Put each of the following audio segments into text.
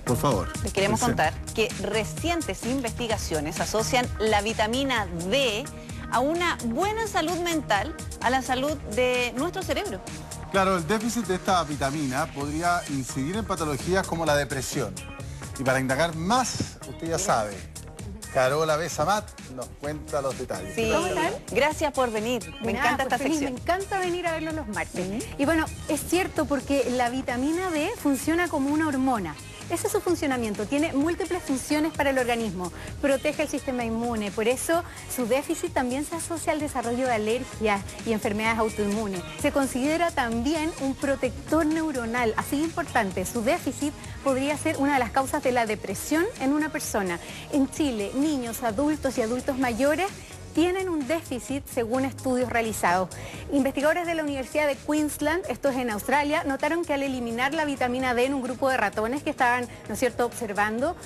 Por favor. Les queremos contar que recientes investigaciones asocian la vitamina D a una buena salud mental, a la salud de nuestro cerebro. Claro, el déficit de esta vitamina podría incidir en patologías como la depresión. Y para indagar más, usted ya sabe, Carola Besamat nos cuenta los detalles. Sí. ¿Cómo están? Gracias por venir. Me encanta esta feliz, sección. Me encanta venir a verlos los martes. Y bueno, es cierto porque la vitamina D funciona como una hormona. Ese es su funcionamiento, tiene múltiples funciones para el organismo, protege el sistema inmune, por eso su déficit también se asocia al desarrollo de alergias y enfermedades autoinmunes. Se considera también un protector neuronal, así de importante, su déficit podría ser una de las causas de la depresión en una persona. En Chile, niños, adultos y adultos mayores tienen un déficit según estudios realizados. Investigadores de la Universidad de Queensland, esto es en Australia, notaron que al eliminar la vitamina D en un grupo de ratones que estaban, ¿no es cierto?, observando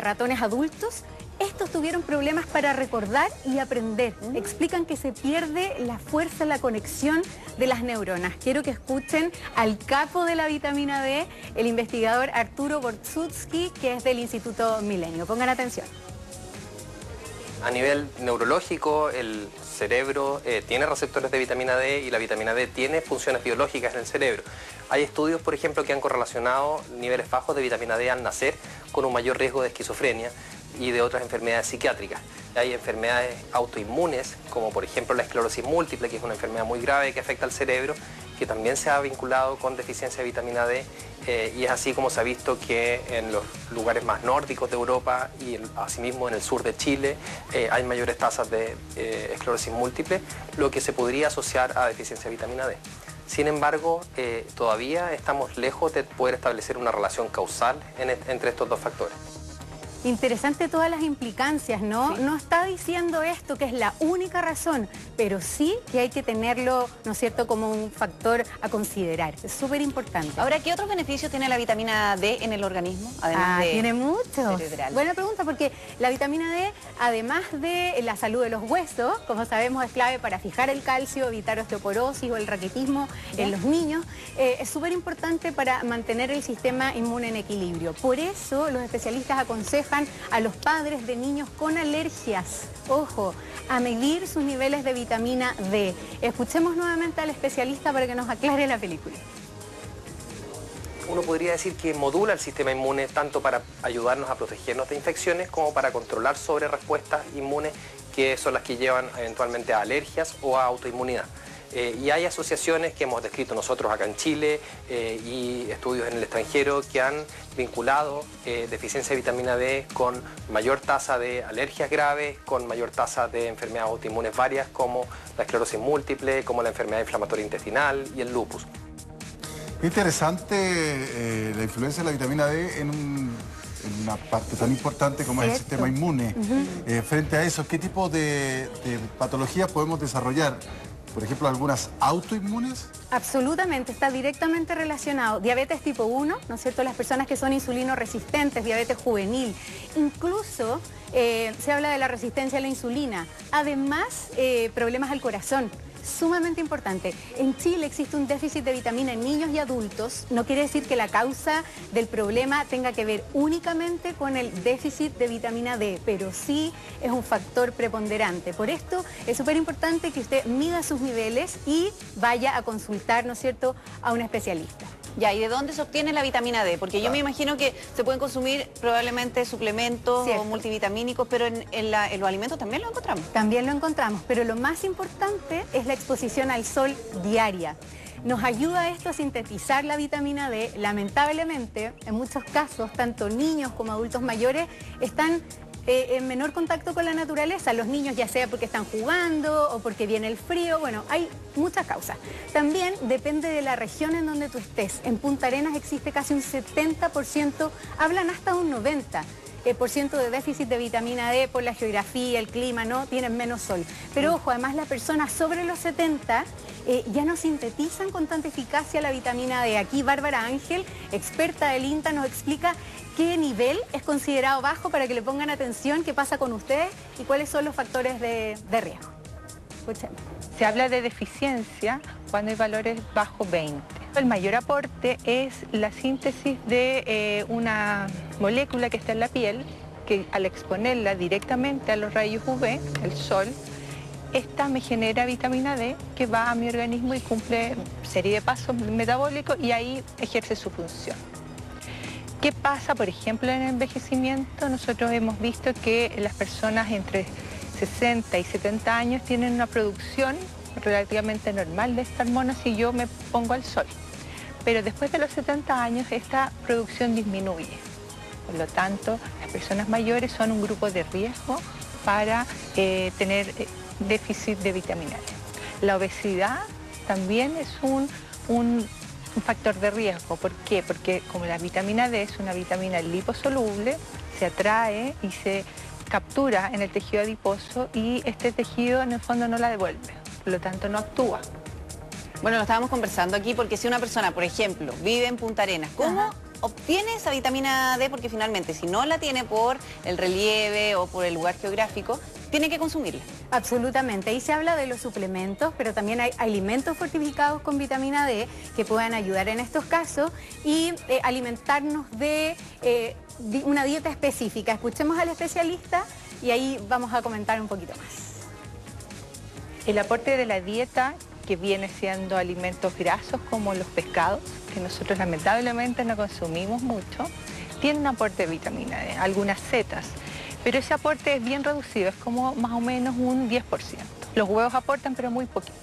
ratones adultos, estos tuvieron problemas para recordar y aprender. Explican que se pierde la fuerza, la conexión de las neuronas. Quiero que escuchen al capo de la vitamina D, el investigador Arturo Bortsutsky, que es del Instituto Milenio. Pongan atención. A nivel neurológico, el cerebro tiene receptores de vitamina D y la vitamina D tiene funciones biológicas en el cerebro. Hay estudios, por ejemplo, que han correlacionado niveles bajos de vitamina D al nacer con un mayor riesgo de esquizofrenia y de otras enfermedades psiquiátricas. Hay enfermedades autoinmunes, como por ejemplo la esclerosis múltiple, que es una enfermedad muy grave que afecta al cerebro, que también se ha vinculado con deficiencia de vitamina D, y es así como se ha visto que en los lugares más nórdicos de Europa y asimismo en el sur de Chile hay mayores tasas de esclerosis múltiple, lo que se podría asociar a deficiencia de vitamina D. Sin embargo, todavía estamos lejos de poder establecer una relación causal entre estos dos factores. Interesante todas las implicancias, ¿no? Sí. No está diciendo esto que es la única razón, pero sí que hay que tenerlo, ¿no es cierto?, como un factor a considerar. Es súper importante. Ahora, ¿qué otros beneficios tiene la vitamina D en el organismo? Además de tiene mucho. cerebral. Buena pregunta, porque la vitamina D, además de la salud de los huesos, como sabemos es clave para fijar el calcio, evitar osteoporosis o el raquitismo en los niños, es súper importante para mantener el sistema inmune en equilibrio. Por eso los especialistas aconsejan a los padres de niños con alergias, ojo, a medir sus niveles de vitamina D. Escuchemos nuevamente al especialista para que nos aclare la película. Uno podría decir que modula el sistema inmune tanto para ayudarnos a protegernos de infecciones como para controlar sobre respuestas inmunes que son las que llevan eventualmente a alergias o a autoinmunidad. Y hay asociaciones que hemos descrito nosotros acá en Chile y estudios en el extranjero que han vinculado deficiencia de vitamina D con mayor tasa de alergias graves, con mayor tasa de enfermedades autoinmunes varias como la esclerosis múltiple, como la enfermedad inflamatoria intestinal y el lupus. Interesante la influencia de la vitamina D en una parte tan importante como es el sistema inmune. Frente a eso, ¿qué tipo de patologías podemos desarrollar? Por ejemplo, algunas autoinmunes. Absolutamente, está directamente relacionado. Diabetes tipo 1, ¿no es cierto? Las personas que son insulino resistentes, diabetes juvenil. Incluso se habla de la resistencia a la insulina. Además, problemas al corazón. Sumamente importante. En Chile existe un déficit de vitamina en niños y adultos. No quiere decir que la causa del problema tenga que ver únicamente con el déficit de vitamina D, pero sí es un factor preponderante. Por esto es súper importante que usted mida sus niveles y vaya a consultar, ¿no es cierto?, a un especialista. Ya, ¿y de dónde se obtiene la vitamina D? Porque yo me imagino que se pueden consumir probablemente suplementos o multivitamínicos, pero en los alimentos también lo encontramos. También lo encontramos, pero lo más importante es la exposición al sol diaria. Nos ayuda esto a sintetizar la vitamina D. Lamentablemente, en muchos casos, tanto niños como adultos mayores están en menor contacto con la naturaleza. Los niños ya sea porque están jugando o porque viene el frío, bueno, hay muchas causas. También depende de la región en donde tú estés. En Punta Arenas existe casi un 70%, hablan hasta un 90%. Por ciento de déficit de vitamina D por la geografía, el clima, ¿no? Tienen menos sol. Pero ojo, además las personas sobre los 70 ya no sintetizan con tanta eficacia la vitamina D. Aquí Bárbara Ángel, experta del INTA, nos explica qué nivel es considerado bajo para que le pongan atención, qué pasa con ustedes y cuáles son los factores de riesgo. Escuchemos. Se habla de deficiencia cuando hay valores bajo 20. El mayor aporte es la síntesis de una molécula que está en la piel, que al exponerla directamente a los rayos UV, el sol, esta me genera vitamina D que va a mi organismo y cumple serie de pasos metabólicos y ahí ejerce su función. ¿Qué pasa, por ejemplo, en el envejecimiento? Nosotros hemos visto que las personas entre 60 y 70 años tienen una producción relativamente normal de esta hormona si yo me pongo al sol. Pero después de los 70 años esta producción disminuye. Por lo tanto, las personas mayores son un grupo de riesgo para tener déficit de vitamina D. La obesidad también es un factor de riesgo. ¿Por qué? Porque como la vitamina D es una vitamina liposoluble, se atrae y se captura en el tejido adiposo y este tejido en el fondo no la devuelve, por lo tanto no actúa. Bueno, lo estábamos conversando aquí porque si una persona, por ejemplo, vive en Punta Arenas, ¿cómo obtiene esa vitamina D? Porque finalmente, si no la tiene por el relieve o por el lugar geográfico, tiene que consumirla. Absolutamente. Ahí se habla de los suplementos, pero también hay alimentos fortificados con vitamina D que puedan ayudar en estos casos y alimentarnos de una dieta específica. Escuchemos al especialista y ahí vamos a comentar un poquito más. El aporte de la dieta, que viene siendo alimentos grasos como los pescados, que nosotros lamentablemente no consumimos mucho, tiene un aporte de vitamina D, algunas setas, pero ese aporte es bien reducido, es como más o menos un 10%. Los huevos aportan, pero muy poquito.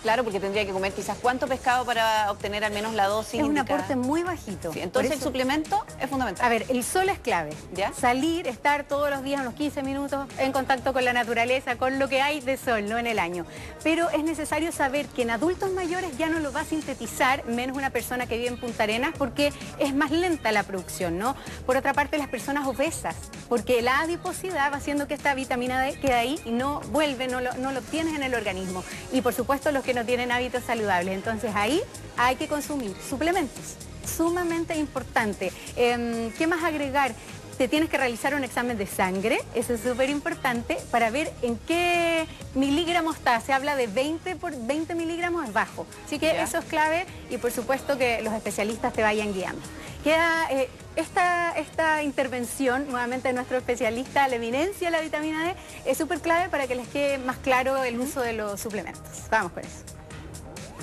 Claro, porque tendría que comer quizás cuánto pescado para obtener al menos la dosis Es un indicada. aporte muy bajito. Sí, entonces el suplemento es fundamental. A ver, el sol es clave. ¿Ya? Salir, estar todos los días unos 15 minutos en contacto con la naturaleza, con lo que hay de sol, ¿no? En el año. Pero es necesario saber que en adultos mayores ya no lo va a sintetizar, menos una persona que vive en Punta Arenas, porque es más lenta la producción, ¿no? Por otra parte, las personas obesas, porque la adiposidad va haciendo que esta vitamina D quede ahí y no vuelve, no lo obtienes en el organismo. Y por supuesto los que no tienen hábitos saludables. Entonces ahí hay que consumir suplementos. Sumamente importante. ¿Qué más agregar? Te tienes que realizar un examen de sangre, eso es súper importante, para ver en qué miligramos está. Se habla de 20 por 20 miligramos es bajo. Así que eso es clave y por supuesto que los especialistas te vayan guiando. Queda esta intervención, nuevamente de nuestro especialista, la eminencia de la vitamina D, es súper clave para que les quede más claro el uso de los suplementos. Vamos con eso.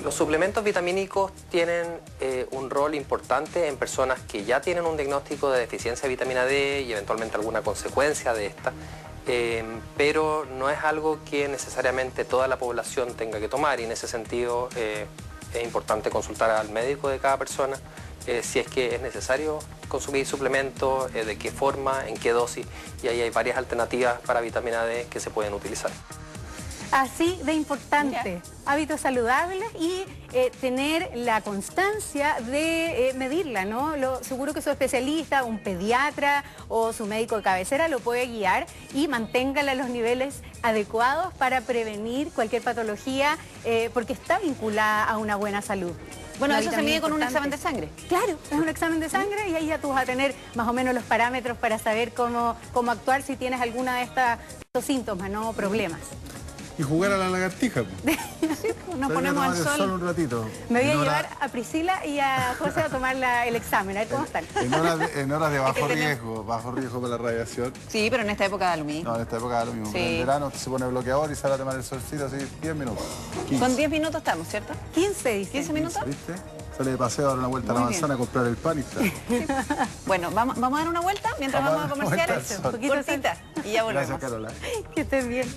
Los suplementos vitamínicos tienen un rol importante en personas que ya tienen un diagnóstico de deficiencia de vitamina D y eventualmente alguna consecuencia de esta, pero no es algo que necesariamente toda la población tenga que tomar y en ese sentido es importante consultar al médico de cada persona si es que es necesario consumir suplementos, de qué forma, en qué dosis, y ahí hay varias alternativas para vitamina D que se pueden utilizar. Así de importante, hábitos saludables y tener la constancia de medirla, ¿no? Seguro que su especialista, un pediatra o su médico de cabecera lo puede guiar y manténgala a los niveles adecuados para prevenir cualquier patología porque está vinculada a una buena salud. Bueno, eso se mide con un examen de sangre. Claro, es un examen de sangre y ahí ya tú vas a tener más o menos los parámetros para saber cómo actuar si tienes alguna de estos síntomas, ¿no? Problemas. Y jugar a la lagartija. Sí, nos ponemos al sol. Un ratito. Me voy a llevar a Priscila y a José a tomar el examen, a ver cómo están. En horas de bajo riesgo para la radiación. Sí, pero en esta época da lo mismo. No, en esta época da lo mismo. Sí. En el verano se pone bloqueador y sale a tomar el solcito así 10 minutos. 15. Con 10 minutos estamos, ¿cierto? 15, dice. 15 minutos. ¿Viste? Sale de paseo a dar una vuelta a la manzana a comprar el pan y está. Bueno, vamos a dar una vuelta mientras vamos a comerciar. Vuelta al sol. Cortita y ya volvemos. Gracias, Carola. Que estés bien.